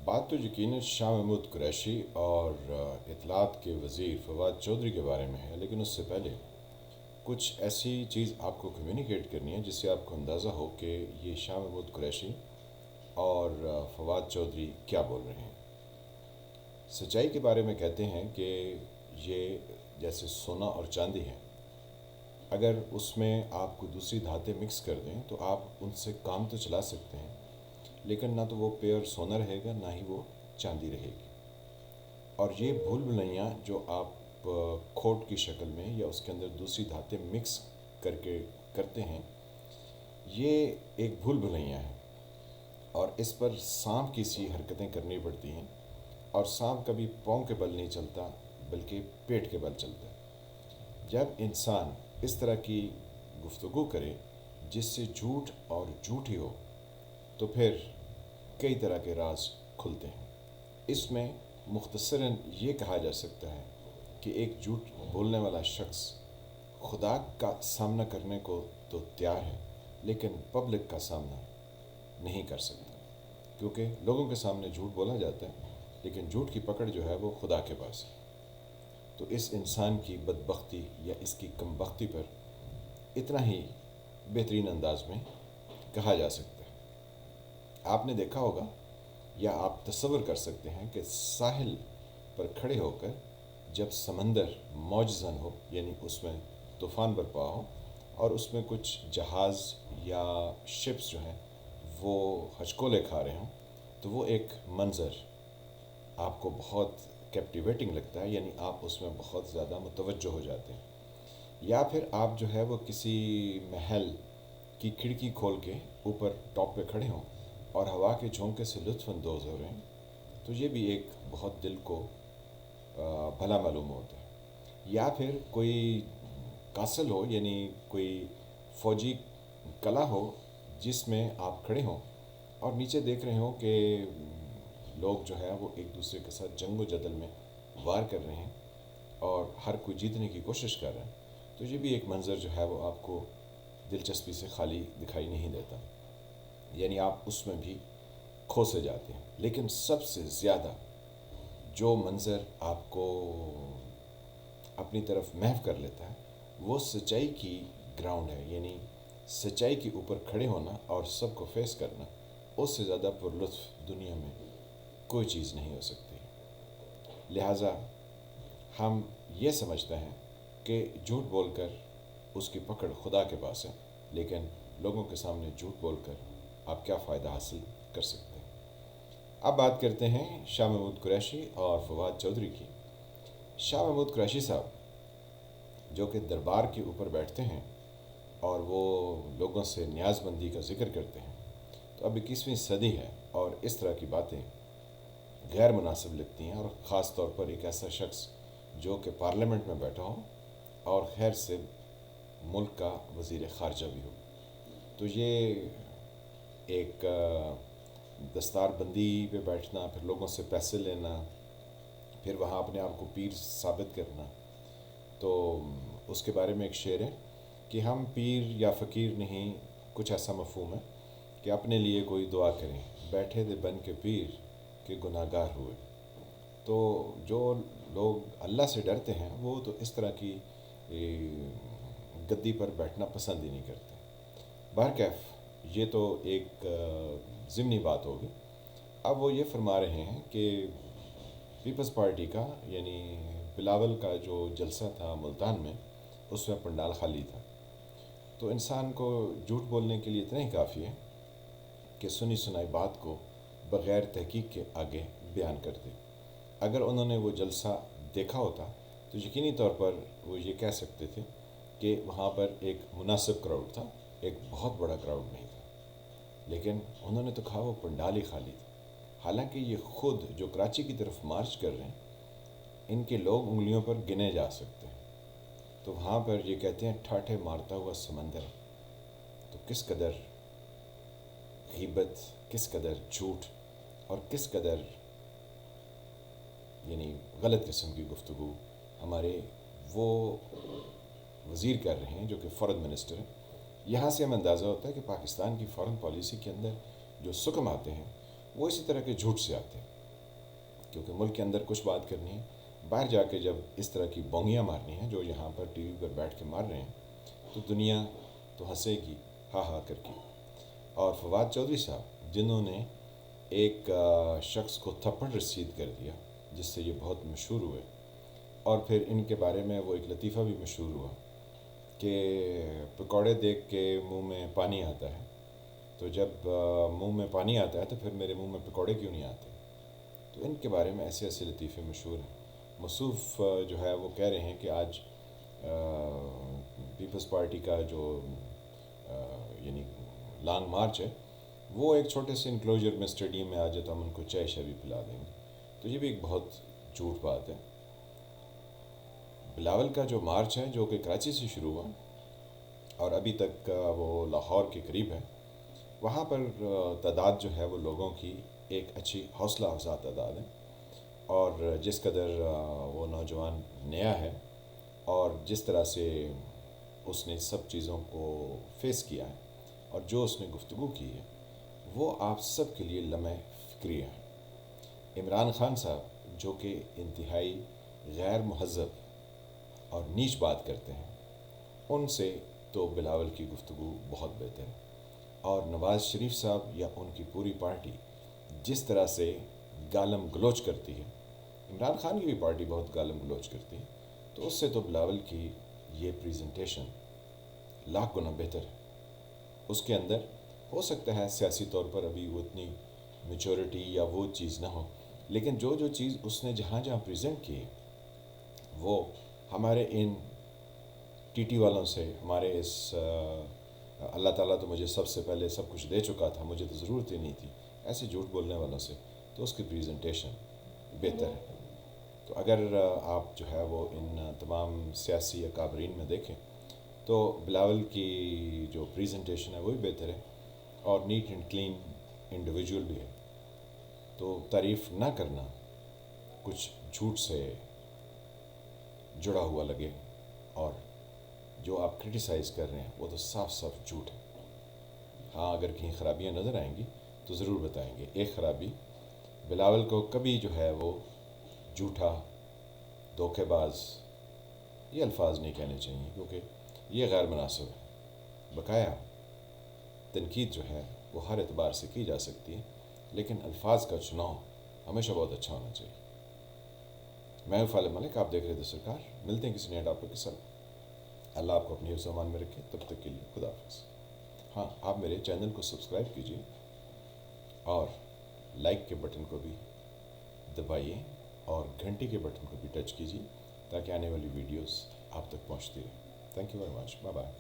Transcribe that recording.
बात तो यकीनन शाह महमूद कुरैशी और इत्तलात के वज़ीर फवाद चौधरी के बारे में है, लेकिन उससे पहले कुछ ऐसी चीज़ आपको कम्युनिकेट करनी है जिससे आपको अंदाज़ा हो कि ये शाह महमूद कुरैशी और फवाद चौधरी क्या बोल रहे हैं। सच्चाई के बारे में कहते हैं कि ये जैसे सोना और चांदी है, अगर उसमें आप कोई दूसरी धातें मिक्स कर दें तो आप उनसे काम तो चला सकते हैं, लेकिन ना तो वो प्योर सोना रहेगा ना ही वो चांदी रहेगी। और ये भूल भुलैयाँ जो आप खोट की शक्ल में या उसके अंदर दूसरी धातें मिक्स करके करते हैं, ये एक भूल भुलैयाँ है और इस पर सांप की सी हरकतें करनी पड़ती हैं। और सांप कभी पाँव के बल नहीं चलता बल्कि पेट के बल चलता है। जब इंसान इस तरह की गुफ्तगू करे जिससे झूठ और झूठ ही हो, तो फिर कई तरह के राज खुलते हैं। इसमें मुख्तसरन ये कहा जा सकता है कि एक झूठ बोलने वाला शख्स खुदा का सामना करने को तो तैयार है, लेकिन पब्लिक का सामना नहीं कर सकता, क्योंकि लोगों के सामने झूठ बोला जाता है, लेकिन झूठ की पकड़ जो है वो खुदा के पास है। तो इस इंसान की बदबख्ती या इसकी कमबख्ती पर इतना ही बेहतरीन अंदाज में कहा जा सकता है। आपने देखा होगा या आप तसव्वुर कर सकते हैं कि साहिल पर खड़े होकर जब समंदर मौजज़न हो, यानी उसमें तूफ़ान बरपा हो और उसमें कुछ जहाज़ या शिप्स जो हैं वो हचकोले खा रहे हों, तो वो एक मंज़र आपको बहुत कैप्टिवेटिंग लगता है, यानी आप उसमें बहुत ज़्यादा मुतवज्जो हो जाते हैं। या फिर आप जो है वो किसी महल की खिड़की खोल के ऊपर टॉप पे खड़े हों और हवा के झोंके से लुत्फ़अंदोज़ हो रहे हैं, तो ये भी एक बहुत दिल को भला मालूम होता है। या फिर कोई कासल हो, यानी कोई फ़ौजी कला हो जिसमें आप खड़े हों और नीचे देख रहे हो कि लोग जो है वो एक दूसरे के साथ जंग व जदल में वार कर रहे हैं और हर कोई जीतने की कोशिश कर रहा है, तो ये भी एक मंज़र जो है वो आपको दिलचस्पी से खाली दिखाई नहीं देता, यानी आप उसमें भी खो से जाते हैं। लेकिन सबसे ज़्यादा जो मंज़र आपको अपनी तरफ महव कर लेता है वो सच्चाई की ग्राउंड है, यानी सच्चाई के ऊपर खड़े होना और सबको फेस करना। उससे ज़्यादा पुरलुत्फ़ दुनिया में कोई चीज़ नहीं हो सकती। लिहाजा हम ये समझते हैं कि झूठ बोलकर उसकी पकड़ खुदा के पास है, लेकिन लोगों के सामने झूठ बोलकर आप क्या फ़ायदा हासिल कर सकते हैं। अब बात करते हैं शाह महमूद कुरैशी और फवाद चौधरी की। शाह महमूद कुरैशी साहब जो कि दरबार के ऊपर बैठते हैं और वो लोगों से न्याज़बंदी का ज़िक्र करते हैं, तो अब 21वीं सदी है और इस तरह की बातें गैर मुनासिब लगती हैं, और ख़ास तौर पर एक ऐसा शख्स जो कि पार्लियामेंट में बैठा हो और खैर से मुल्क का वज़ीर ख़ारजा भी हो। तो ये एक दस्तार बंदी पे बैठना, फिर लोगों से पैसे लेना, फिर वहाँ अपने आप को पीर साबित करना, तो उसके बारे में एक शेर है कि हम पीर या फ़कीर नहीं, कुछ ऐसा मफ़हूम है कि अपने लिए कोई दुआ करें, बैठे थे बन के पीर के गुनाहगार हुए। तो जो लोग अल्लाह से डरते हैं वो तो इस तरह की गद्दी पर बैठना पसंद ही नहीं करते। बहरकैफ ये तो एक ज़िमनी बात होगी। अब वो ये फरमा रहे हैं कि पीपल्स पार्टी का यानी बिलावल का जो जलसा था मुल्तान में, उसमें पंडाल खाली था। तो इंसान को झूठ बोलने के लिए इतना ही काफ़ी है कि सुनी सुनाई बात को बग़ैर तहकीक के आगे बयान कर दे। अगर उन्होंने वो जलसा देखा होता तो यकीनी तौर पर वो ये कह सकते थे कि वहाँ पर एक मुनासिब क्राउड था, एक बहुत बड़ा क्राउड नहीं था। लेकिन उन्होंने तो कहा वो पंडाल ही खाली था, हालांकि ये ख़ुद जो कराची की तरफ मार्च कर रहे हैं, इनके लोग उंगलियों पर गिने जा सकते हैं। तो वहाँ पर ये कहते हैं ठाठे मारता हुआ समंदर। तो किस कदर ग़ीबत, किस कदर झूठ और किस कदर यानी गलत किस्म की गुफ्तगू हमारे वो वज़ीर कर रहे हैं जो कि फ़ॉरेन मिनिस्टर हैं। यहाँ से हमें अंदाज़ा होता है कि पाकिस्तान की फ़ॉरेन पॉलिसी के अंदर जो सुकम आते हैं वो इसी तरह के झूठ से आते हैं। کیونکہ ملک کے اندر کچھ بات کرنی ہے، باہر جا کے جب اس طرح کی بونگیاں مارنی ہیں جو یہاں پر ٹی وی پر بیٹھ کے مار رہے ہیں، تو دنیا تو ہنسے گی ہا ہا کر کے۔ اور فواد چودھری صاحب جنہوں نے ایک شخص کو تھپڑ رسید کر دیا جس سے یہ بہت مشہور ہوئے، اور پھر ان کے بارے میں وہ ایک لطیفہ بھی مشہور ہوا کہ پکوڑے دیکھ کے منہ میں پانی آتا ہے، تو جب منہ میں پانی آتا ہے تو پھر میرے منہ میں پکوڑے کیوں نہیں آتے؟ تو ان کے بارے میں ایسے ایسے لطیفے مشہور ہیں۔ مصوف جو ہے وہ کہہ رہے ہیں کہ آج پیپلز پارٹی کا جو یعنی لانگ مارچ ہے، وہ ایک چھوٹے سے انکلوجر میں اسٹیڈیم میں آ جائے تو ہم ان کو چائے شاہ بھی پلا دیں گے۔ تو یہ بھی ایک بہت جھوٹ بات ہے۔ بلاول کا جو مارچ ہے جو کہ کراچی سے شروع ہوا اور ابھی تک وہ لاہور کے قریب ہے، وہاں پر تعداد جو ہے وہ لوگوں کی ایک اچھی حوصلہ افزا تعداد ہے، اور جس قدر وہ نوجوان نیا ہے اور جس طرح سے اس نے سب چیزوں کو فیس کیا ہے اور جو اس نے گفتگو کی ہے، وہ آپ سب کے لیے لمحہ فکریہ ہے۔ عمران خان صاحب جو کہ انتہائی غیر مہذب اور نیچ بات کرتے ہیں، ان سے تو بلاول کی گفتگو بہت بہتر ہے۔ اور نواز شریف صاحب یا ان کی پوری پارٹی جس طرح سے گالم گلوچ کرتی ہے، عمران خان کی بھی پارٹی بہت گالم گلوچ کرتی ہے، تو اس سے تو بلاول کی یہ پریزنٹیشن لاکھ گنا بہتر ہے۔ اس کے اندر ہو سکتا ہے سیاسی طور پر ابھی وہ اتنی میچورٹی یا وہ چیز نہ ہو، لیکن جو جو چیز اس نے جہاں جہاں پریزنٹ کی ہے، وہ ہمارے ان ٹی ٹی والوں سے، ہمارے اس اللہ تعالیٰ تو مجھے سب سے پہلے سب کچھ دے چکا تھا، مجھے تو ضرورت ہی نہیں تھی، ایسے جھوٹ بولنے والوں سے تو اس کی پریزنٹیشن بہتر ہے۔ تو اگر آپ جو ہے وہ ان تمام سیاسی اکابرین میں دیکھیں تو بلاول کی جو پریزنٹیشن ہے وہ بھی بہتر ہے اور نیٹ اینڈ کلین انڈیویجول بھی ہے۔ تو تعریف نہ کرنا کچھ جھوٹ سے جڑا ہوا لگے، اور جو آپ کرٹیسائز کر رہے ہیں وہ تو صاف صاف جھوٹ ہے۔ ہاں اگر کہیں خرابیاں نظر آئیں گی تو ضرور بتائیں گے۔ ایک خرابی، بلاول کو کبھی جو ہے وہ جھوٹا، دھوکے باز، یہ الفاظ نہیں کہنے چاہیے کیونکہ یہ غیر مناسب ہے۔ بقایا تنقید جو ہے وہ ہر اعتبار سے کی جا سکتی ہے، لیکن الفاظ کا چناؤ ہمیشہ بہت اچھا ہونا چاہیے۔ میں فالم ملک، آپ دیکھ رہے تھے سرکار، ملتے ہیں کسی نئے ٹاپک کے ساتھ۔ اللہ آپ کو اپنی حفظ و امان میں رکھے، تب تک کے لیے خدا حافظ۔ ہاں آپ میرے چینل کو سبسکرائب کیجیے اور لائک کے بٹن کو بھی دبائیے اور گھنٹی کے بٹن کو بھی ٹچ کیجیے تاکہ آنے والی ویڈیوز آپ تک پہنچتی رہیں۔ Thank you very much, bye bye.